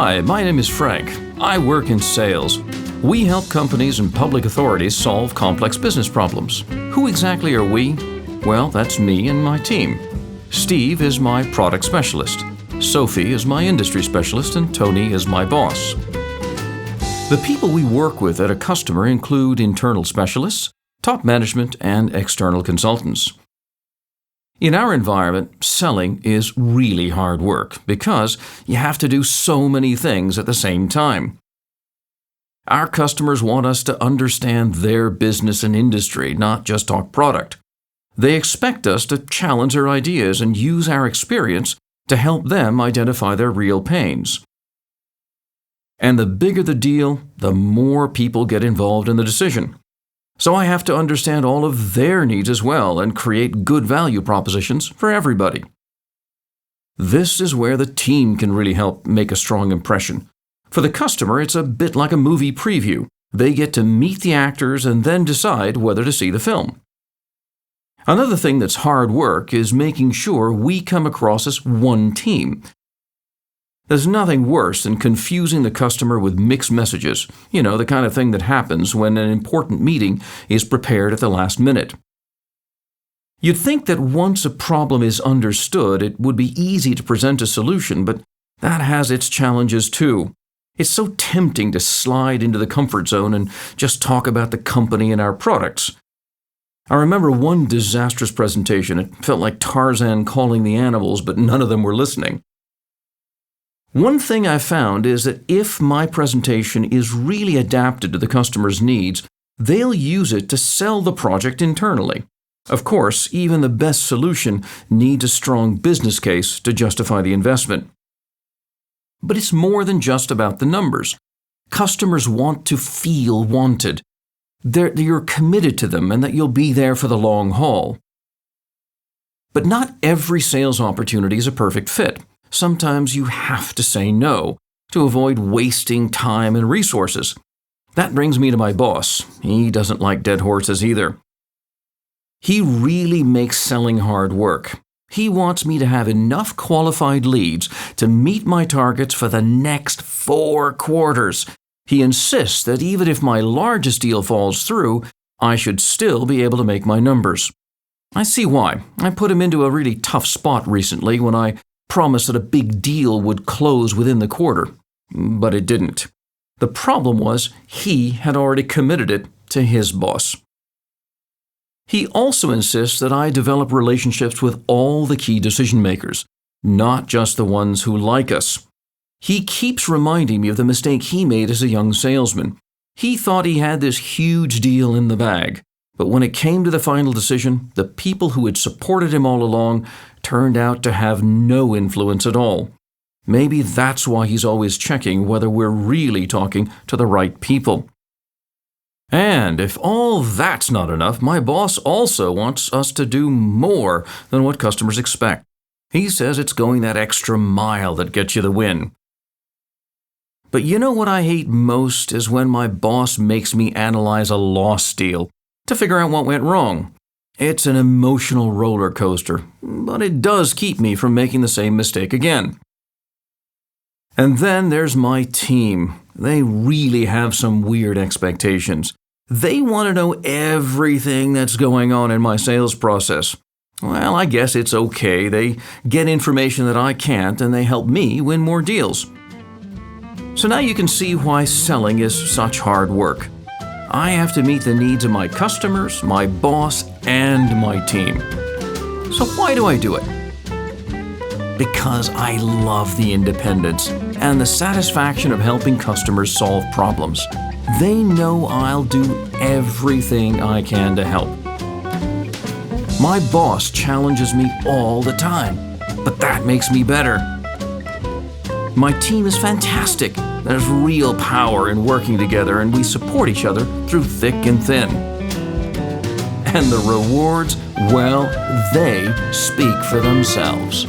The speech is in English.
Hi, my name is Frank. I work in sales. We help companies and public authorities solve complex business problems. Who exactly are we? Well, that's me and my team. Steve is my product specialist. Sophie is my industry specialist, and Tony is my boss. The people we work with at a customer include internal specialists, top management, and external consultants. In our environment, selling is really hard work because you have to do so many things at the same time. Our customers want us to understand their business and industry, not just talk product. They expect us to challenge their ideas and use our experience to help them identify their real pains. And the bigger the deal, the more people get involved in the decision. So I have to understand all of their needs as well and create good value propositions for everybody. This is where the team can really help make a strong impression. For the customer, it's a bit like a movie preview. They get to meet the actors and then decide whether to see the film. Another thing that's hard work is making sure we come across as one team. There's nothing worse than confusing the customer with mixed messages, the kind of thing that happens when an important meeting is prepared at the last minute. You'd think that once a problem is understood, it would be easy to present a solution, but that has its challenges too. It's so tempting to slide into the comfort zone and just talk about the company and our products. I remember one disastrous presentation. It felt like Tarzan calling the animals, but none of them were listening. One thing I found is that if my presentation is really adapted to the customer's needs, they'll use it to sell the project internally. Of course, even the best solution needs a strong business case to justify the investment. But it's more than just about the numbers. Customers want to feel wanted. You're committed to them and that you'll be there for the long haul. But not every sales opportunity is a perfect fit. Sometimes you have to say no to avoid wasting time and resources. That brings me to my boss. He doesn't like dead horses either. He really makes selling hard work. He wants me to have enough qualified leads to meet my targets for the next 4 quarters. He insists that even if my largest deal falls through, I should still be able to make my numbers. I see why. I put him into a really tough spot recently when I promised that a big deal would close within the quarter, but it didn't. The problem was he had already committed it to his boss. He also insists that I develop relationships with all the key decision makers, not just the ones who like us. He keeps reminding me of the mistake he made as a young salesman. He thought he had this huge deal in the bag, but when it came to the final decision, the people who had supported him all along turned out to have no influence at all. Maybe that's why he's always checking whether we're really talking to the right people. And if all that's not enough, my boss also wants us to do more than what customers expect. He says it's going that extra mile that gets you the win. But you know what I hate most is when my boss makes me analyze a lost deal to figure out what went wrong. It's an emotional roller coaster, but it does keep me from making the same mistake again. And then there's my team. They really have some weird expectations. They want to know everything that's going on in my sales process. Well, I guess it's okay. They get information that I can't, and they help me win more deals. So now you can see why selling is such hard work. I have to meet the needs of my customers, my boss, and my team. So why do I do it? Because I love the independence and the satisfaction of helping customers solve problems. They know I'll do everything I can to help. My boss challenges me all the time, but that makes me better. My team is fantastic. There's real power in working together, and we support each other through thick and thin. And the rewards, well, they speak for themselves.